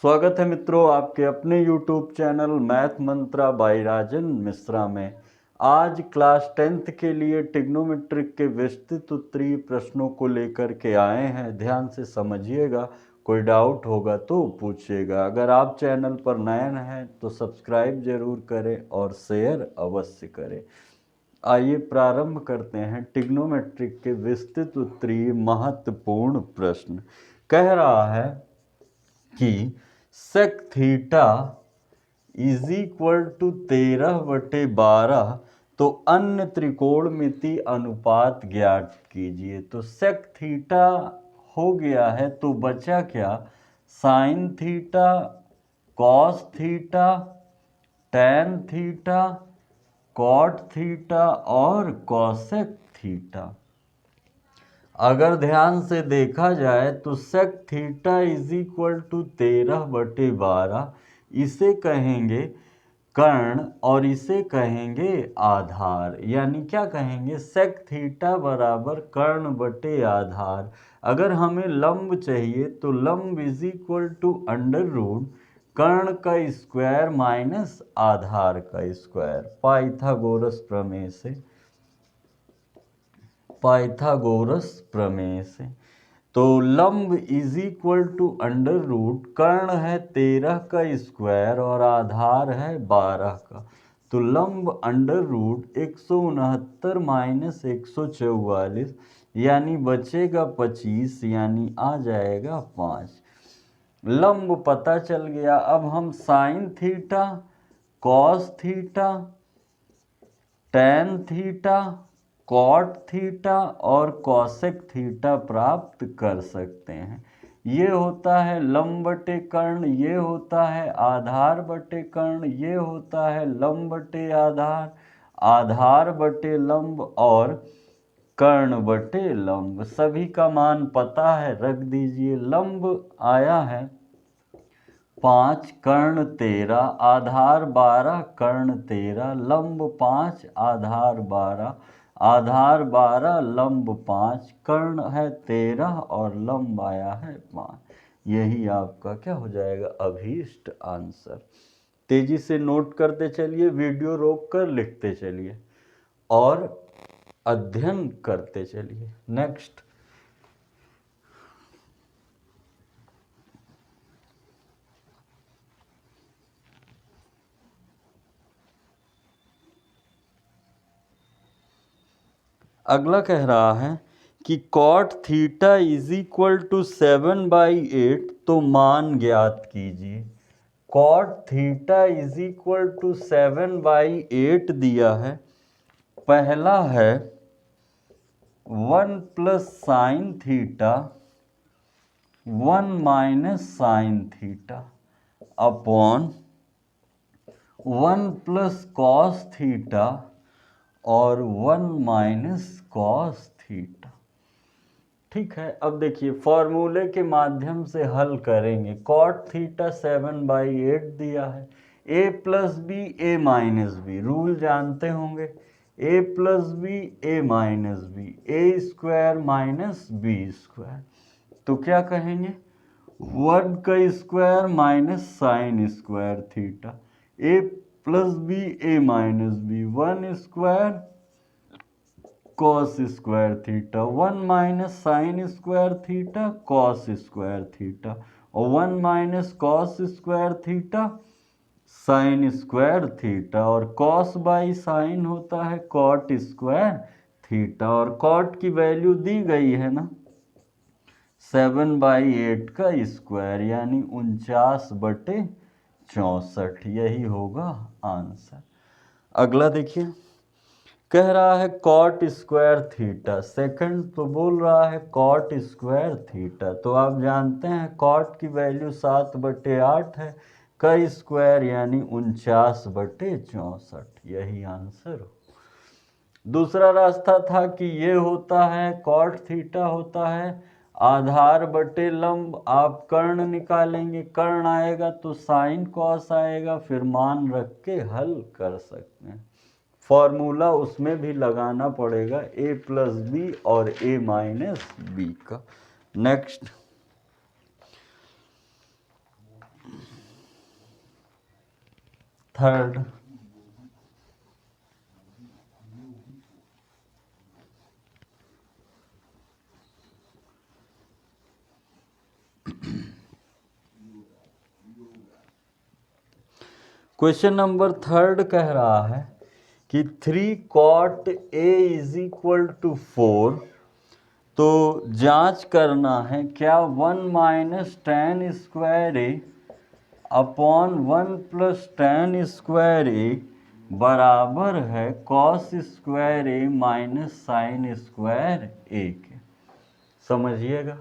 स्वागत है मित्रों आपके अपने YouTube चैनल मैथ मंत्रा बाय राजन मिश्रा में। आज क्लास 10th के लिए ट्रिग्नोमेट्रिक के विस्तृत उत्तरीय प्रश्नों को लेकर के आए हैं। ध्यान से समझिएगा, कोई डाउट होगा तो पूछिएगा। अगर आप चैनल पर नए हैं तो सब्सक्राइब जरूर करें और शेयर अवश्य करें। आइए प्रारंभ करते हैं ट्रिग्नोमेट्रिक के विस्तृत उत्तरीय महत्वपूर्ण प्रश्न। कह रहा है कि sec theta is equal to 13/12 तो अन्य त्रिकोणमिति अनुपात ज्ञात कीजिए। तो सेक थीटा हो गया है तो बचा क्या? Sine theta, cos theta, tan theta, cot theta और कॉसेक थीटा। अगर ध्यान से देखा जाए तो sec theta is equal to 13/12 इसे कहेंगे कर्ण और इसे कहेंगे आधार। यानी क्या कहेंगे? सेक थीटा बराबर कर्ण बटे आधार। अगर हमें लंब चाहिए तो लंब is equal to under root कर्ण का स्क्वायर माइनस आधार का स्क्वायर, पाइथागोरस प्रमेय से। तो लंब is equal to under root कर्ण है 13 का स्क्वायर और आधार है 12 का। तो लंब अंडर रूट 169 माइनस 144 यानी बचेगा 25 यानी आ जाएगा 5। लंब पता चल गया। अब हम sine theta, cos theta, tan theta, cot theta और कॉसेक थीटा प्राप्त कर सकते हैं। ये होता है लंब बटे कर्ण, ये होता है आधार बटे कर्ण, ये होता है लंब बटे आधार, आधार बटे लंब और कर्ण बटे लंब। सभी का मान पता है, रख दीजिए। लंब आया है 5 कर्ण 13, आधार 12 कर्ण 13, लंब 5 आधार 12, आधार 12 लंब 5, कर्ण है 13 और लंब आया है 5। यही आपका क्या हो जाएगा? अभीष्ट आंसर। तेजी से नोट करते चलिए, वीडियो रोक कर लिखते चलिए और अध्ययन करते चलिए। नेक्स्ट, अगला कह रहा है कि cot theta is equal to 7/8 तो मान ज्ञात कीजिए। Cot theta is equal to 7/8 दिया है। पहला है 1 plus sine theta 1 minus sine theta upon 1 plus cos theta और 1 माइनस कॉस थीटा। ठीक है, अब देखिए फॉर्मूले के माध्यम से हल करेंगे। कॉट थीटा 7/8 दिया है। a plus b a minus b, rule जानते होंगे। a plus b a minus b, a square minus b square. तो क्या कहेंगे? 1 का square minus sine square theta. a plus b a minus b, 1 square cos square theta, 1 minus sine square theta cos square theta और 1 minus cos square theta sine square theta. और cos by sine होता है cot square theta और cot की value दी गई है ना 7/8 का स्क्वायर यानी 49/64। यही होगा आंसर। अगला देखिए, कह रहा है कॉट स्क्वायर थीटा। सेकंड तो बोल रहा है कॉट स्क्वायर थीटा। तो आप जानते हैं कॉट की वैल्यू 7/8 है, का स्क्वायर यानी 49/64। यही आंसर हो। दूसरा रास्ता था कि ये होता है कॉट थीटा होता है आधार बटे लंब। आप कर्ण निकालेंगे, कर्ण आएगा तो साइन कॉस आएगा, फिर मान रख के हल कर सकते हैं। फॉर्मूला उसमें भी लगाना पड़ेगा a प्लस बी और a माइनस बी का। Next, third. Question number third कह रहा है कि 3 cot A is equal to 4। तो जांच करना है क्या 1 minus tan square a upon 1 plus tan square a बराबर है cos square a minus sine square a के। समझिएगा,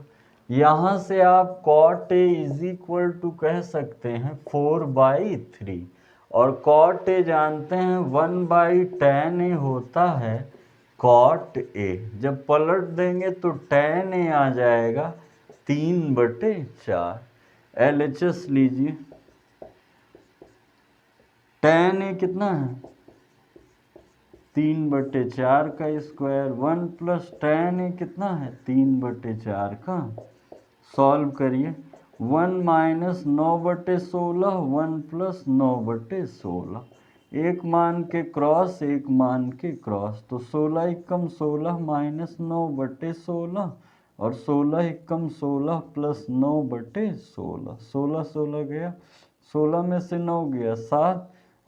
यहाँ से आप cot a is equal to कह सकते हैं 4/3 और कॉट ए जानते हैं 1/tan ए होता है कॉट ए। जब पलट देंगे तो tan ए आ जाएगा 3/4। LHS लीजिए, tan ए कितना है 3/4 का स्क्वायर, 1 प्लस tan ए कितना है 3/4 का। सॉल्व करिए, 1 माइनस 9/16, 1 प्लस 9/16, एक मान के क्रॉस एक मान के क्रॉस, तो 16 एकम 16 माइनस 9/16 और 16 एकम 16 प्लस 9/16, 16 16 गया, 16 में से 9 गया 7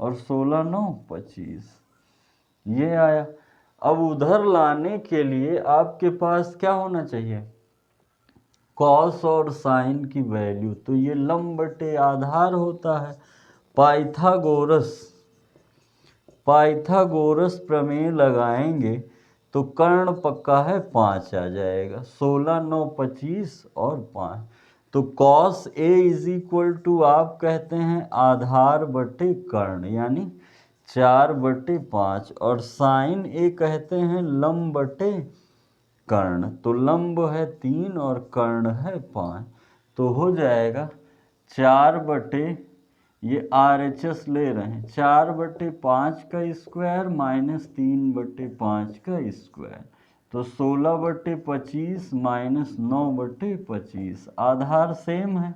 और 16 9 25, ये आया। अब उधर लाने के लिए आपके पास क्या होना चाहिए, कॉस और साइन की वैल्यू, तो ये लंब बटे आधार होता है। पाइथागोरस प्रमेय लगाएंगे तो कर्ण पक्का है 5 आ जाएगा, 16 9 25 और 5। तो cos a is equal to आप कहते हैं आधार बटे कर्ण यानी 4/5 और साइन ए कहते हैं लंब बटे कर्ण, तो लंब है 3 और कर्ण है 5, तो हो जाएगा 4 ये RHS ले रहे हैं 4/5 का स्क्वायर माइनस 3/5 का स्क्वायर, तो 16/25 माइनस 9/25, आधार सेम है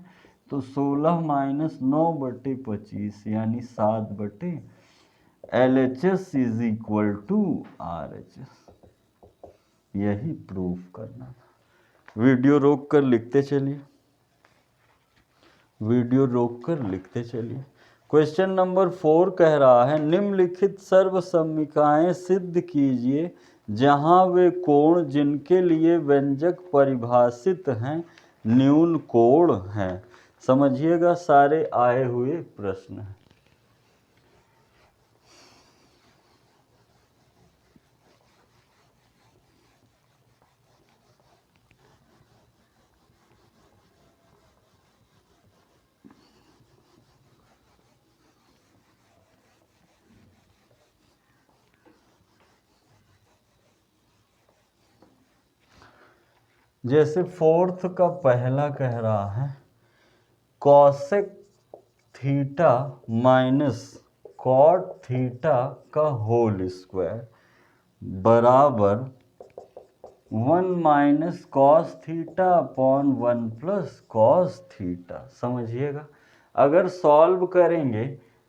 तो 16 माइनस 9/25 यानी 7/। LHS is equal to RHS। यही प्रूफ करना था। वीडियो रोक कर लिखते चलिए, वीडियो रोक कर लिखते चलिए। क्वेश्चन नंबर 4 कह रहा है निम्नलिखित सर्वसम्मिकाएं सिद्ध कीजिए जहां वे कोण जिनके लिए व्यंजक परिभाषित हैं न्यून कोण हैं। समझिएगा, सारे आए हुए प्रश्न हैं। जैसे फोर्थ का पहला कह रहा है cosec theta minus cot theta का होल स्क्वायर बराबर 1 minus cos theta upon 1 plus cos theta. समझिएगा, अगर सॉल्व करेंगे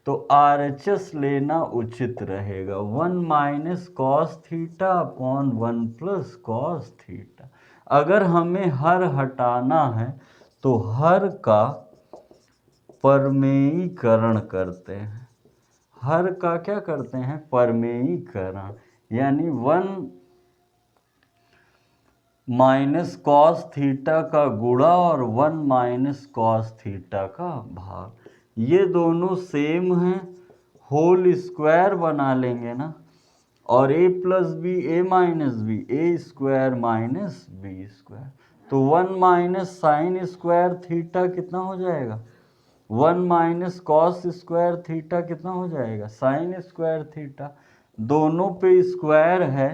तो RHS लेना उचित रहेगा, 1 minus cos theta upon 1 plus cos theta. अगर हमें हर हटाना है तो हर का परमेयीकरण करते हैं, हर का क्या करते हैं परमेयीकरण, यानी 1 माइनस कॉस थीटा का गुणा और 1 माइनस कॉस थीटा का भाग, ये दोनों सेम हैं, होल स्क्वायर बना लेंगे ना, और a plus b a minus b a square minus b square, तो 1 माइनस साइन स्क्वायर थीटा कितना हो जाएगा, 1 माइनस कॉस स्क्वायर थीटा कितना हो जाएगा साइन स्क्वायर थीटा। दोनों पे स्क्वायर है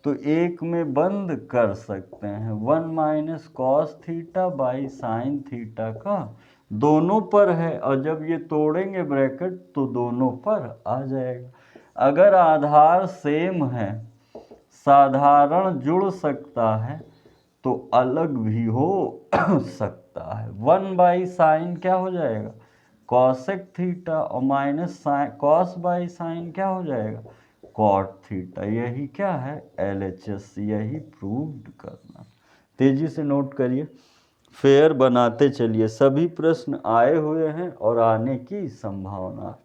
तो एक में बंद कर सकते हैं, 1 minus cos theta by sine theta का दोनों पर है, और जब ये तोड़ेंगे ब्रैकेट तो दोनों पर आ जाएगा। अगर आधार सेम है, साधारण जुड़ सकता है तो अलग भी हो सकता है। 1 बाई साइन क्या हो जाएगा कॉसेक थीटा और minus sine cos by sign क्या हो जाएगा, कॉट थीटा। यही क्या है, LHS, यही प्रूव्ड करना। तेजी से नोट करिए, फेयर बनाते चलिए, सभी प्रश्न आए हुए हैं और आने की संभावना।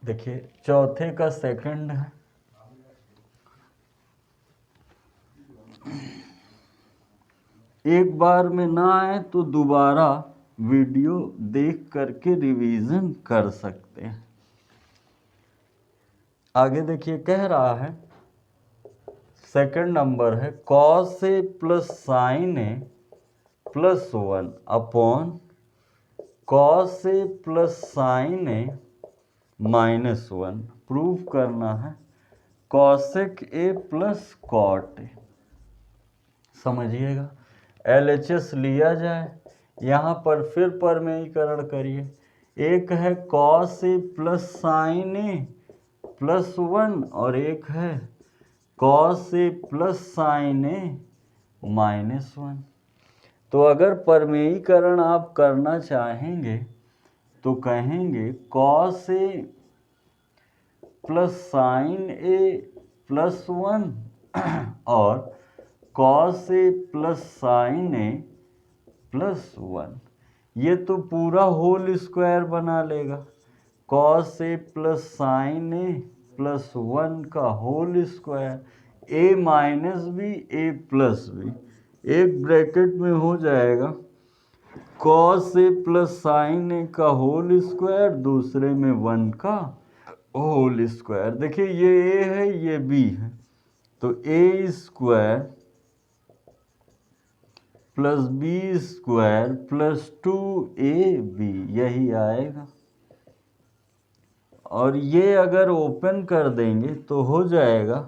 देखिए चौथे का सेकंड है, एक बार में ना आए तो दोबारा वीडियो देख करके रिवीजन कर सकते हैं। आगे देखिए कह रहा है, सेकंड नंबर है cos A plus sine A plus 1 upon cos A plus sine a minus 1। Prove करना है cosec a plus cot a. समझिएगा, LHS लिया जाए, यहाँ पर फिर परमेयीकरण करिए। एक है कॉस ए प्लस साइन ए प्लस 1 और एक है cos A plus sine a minus 1। तो अगर परमेयीकरण आप करना चाहेंगे तो कहेंगे cos A plus sine A plus 1 और cos A plus sine A plus 1। ये तो पूरा होल स्क्वायर बना लेगा, cos A plus sine A plus 1 का whole square, a minus b A plus B, एक ब्रैकेट में हो जाएगा कॉस ए प्लस साइन ए का होल स्क्वायर, दूसरे में 1 का होल स्क्वायर। देखिए ये ए है ये बी है, तो A square plus B square plus 2ab यही आएगा। और ये अगर ओपन कर देंगे तो हो जाएगा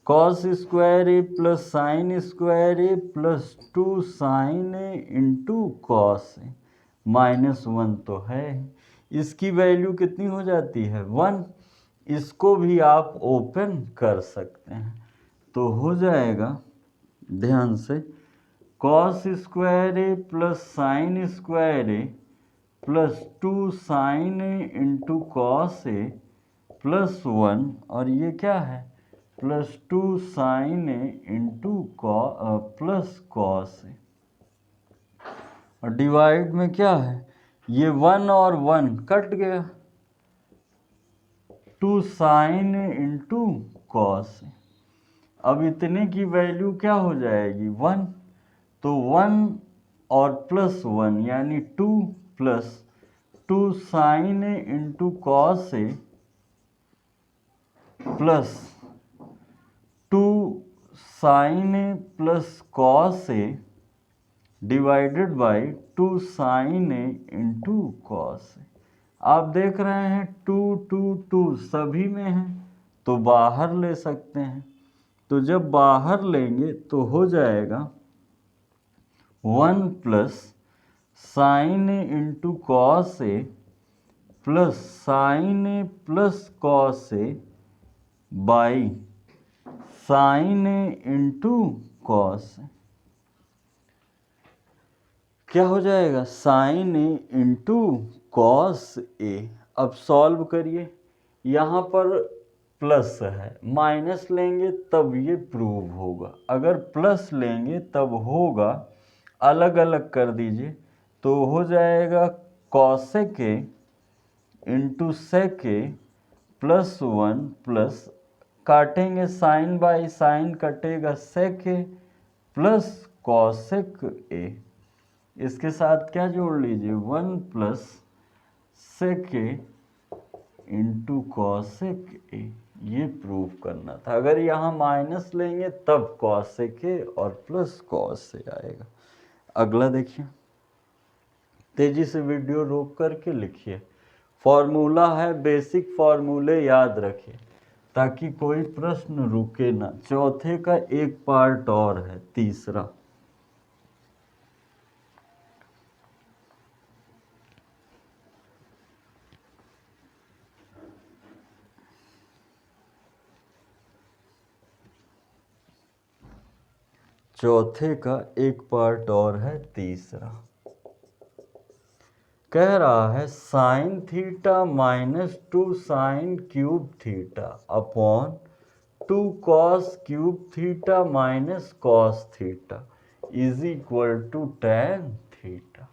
cos square A plus sign square A plus 2 sine A into cos A minus 1 तो है। इसकी वैल्यू कितनी हो जाती है 1। इसको भी आप ओपन कर सकते हैं तो हो जाएगा, ध्यान से, cos square A plus sign square A plus 2 sine A into cos A plus 1 और ये क्या है plus 2 sine A into plus cos ए। और डिवाइड में क्या है, ये 1 और 1 कट गया, 2 sine A into cos A. अब इतने की वैल्यू क्या हो जाएगी 1, तो 1 और प्लस 1 यानी 2 plus 2 sine A into cos A plus 2 sine A plus cos A divided by 2 sine A into cos A. आप देख रहे हैं 2 2 2 सभी में है तो बाहर ले सकते हैं, तो जब बाहर लेंगे तो हो जाएगा 1 plus sine A into cos A plus sine A plus cos A by sine A into cos A. क्या हो जाएगा sine A into cos A. अब सॉल्व करिए, यहाँ पर प्लस है, माइनस लेंगे तब ये प्रूव होगा, अगर प्लस लेंगे तब होगा, अलग अलग कर दीजिए तो हो जाएगा cosec a into sec a plus 1 plus, काटेंगे साइन बाई साइन कटेगा सेक ए प्लस कॉसेक ए। इसके साथ क्या जोड़ लीजिए 1 plus sec a into cosec a. ये प्रूव करना था, अगर यहाँ माइनस लेंगे तब कॉसेक ए और प्लस कॉस ए आएगा। अगला देखिए, तेजी से वीडियो रोक करके लिखिए, फॉर्मूला है, बेसिक फॉर्मूले याद रखिए ताकि कोई प्रश्न रुके ना। चौथे का एक पार्ट और है, तीसरा। चौथे का एक पार्ट और है, तीसरा। कह रहा है sine theta minus 2 sine cube theta upon 2 cos cube theta minus cos theta is equal to tan theta.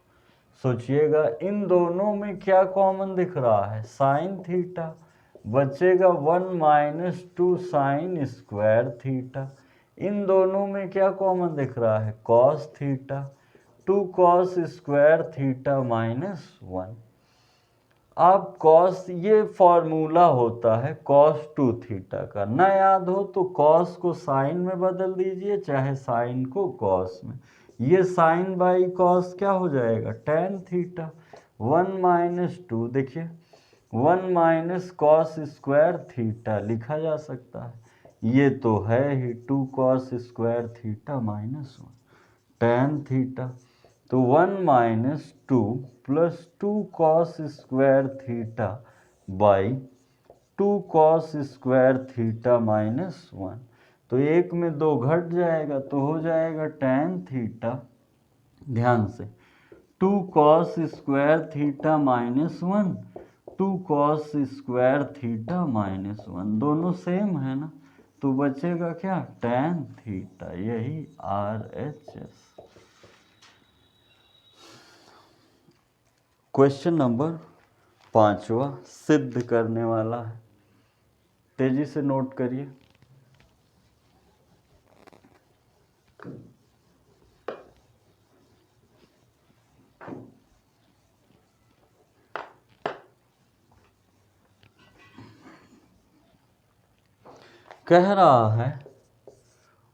सोचिएगा इन दोनों में क्या कॉमन दिख रहा है, साइन थीटा, बचेगा 1 माइनस 2 साइन स्क्वायर थीटा। इन दोनों में क्या कॉमन दिख रहा है, cos theta, 2 cos square theta minus 1। अब कॉस, ये फॉर्मूला होता है कॉस 2 थीटा का, ना याद हो तो कॉस को साइन में बदल दीजिए, चाहे साइन को कॉस में। ये साइन बाई कॉस क्या हो जाएगा, tan थीटा। 1 माइनस 2, देखिए 1 माइनस कॉस स्क्वायर थीटा लिखा जा सकता है, ये तो है ही 2 cos square theta minus 1 tan theta. तो 1 minus 2 plus 2 cos square theta by 2 cos square theta minus 1। तो एक में 2 घट जाएगा तो हो जाएगा tan थीटा। ध्यान से 2 cos square theta minus 1, 2 cos square theta minus 1, दोनों सेम है ना, तो बचेगा क्या, tan थीटा। यही RHS। क्वेश्चन नंबर 5वां सिद्ध करने वाला है, तेजी से नोट करिए। कह रहा है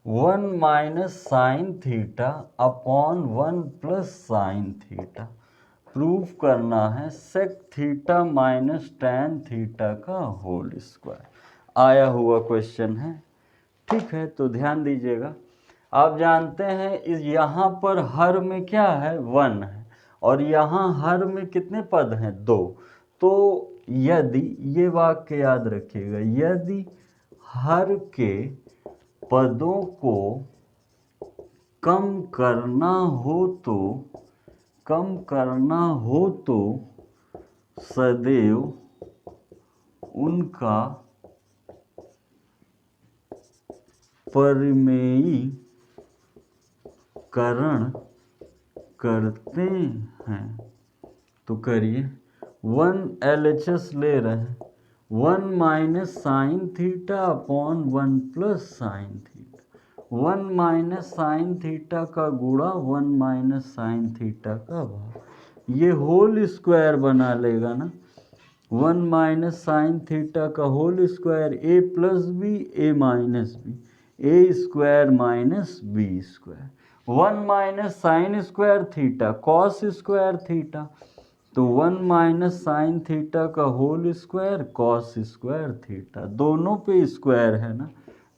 1 minus sine theta upon 1 plus sine theta proof करना है sec theta minus tan theta का होल स्क्वायर। आया हुआ क्वेश्चन है, ठीक है। तो ध्यान दीजिएगा, आप जानते हैं इस यहाँ पर हर में क्या है, 1 है, और यहाँ हर में कितने पद हैं, 2। तो यदि, ये वाक्य याद रखिएगा, यदि हर के पदों को कम करना हो तो सदैव उनका परिमेयीकरण करते हैं। तो करिए, 1 LHS ले रहे हैं, 1 minus sine theta upon 1 plus sine theta. 1 minus sine theta का गुणा 1 माइनस साइन थीटा का भाग, ये होल स्क्वायर बना लेगा ना। 1 माइनस साइन थीटा का whole square a plus b a minus b, a square minus b square. 1 minus sine square theta cos square theta, तो 1 माइनस साइन थीटा का whole square cos square theta, दोनों पे square है ना,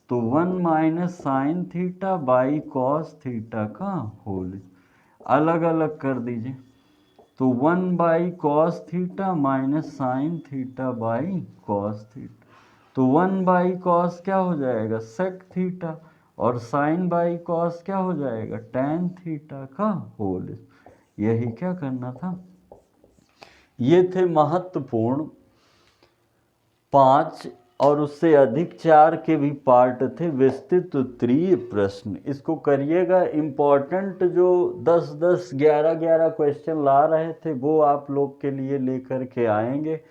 तो 1 minus sine theta by cos theta का whole, अलग अलग कर दीजिए। तो 1 by cos theta minus sine theta by cos theta, तो 1 बाई कॉस क्या हो जाएगा, सेक थीटा, और साइन बाई कॉस क्या हो जाएगा, tan थीटा का होल। यही क्या करना था। ये थे महत्वपूर्ण 5 और उससे अधिक 4 के भी पार्ट थे, विस्तृत उत्तरीय प्रश्न। इसको करिएगा, इम्पोर्टेंट जो 10-10, 11-11 क्वेश्चन ला रहे थे वो आप लोग के लिए लेकर के आएंगे,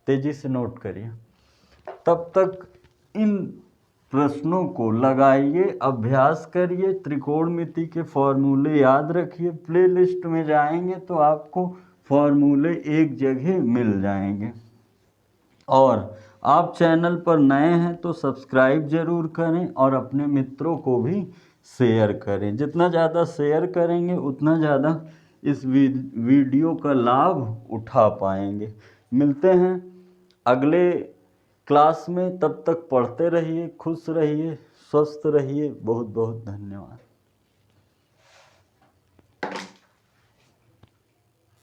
तेजी से नोट करिए। तब तक इन प्रश्नों को लगाइए, अभ्यास करिए, त्रिकोणमिति के फॉर्मूले याद रखिए। प्लेलिस्ट में जाएंगे तो आपको फॉर्मूले एक जगह मिल जाएंगे। और आप चैनल पर नए हैं तो सब्सक्राइब जरूर करें और अपने मित्रों को भी शेयर करें। जितना ज़्यादा शेयर करेंगे उतना ज़्यादा इस वीडियो का लाभ उठा पाएंगे। मिलते हैं अगले क्लास में, तब तक पढ़ते रहिए, खुश रहिए, स्वस्थ रहिए। बहुत बहुत धन्यवाद।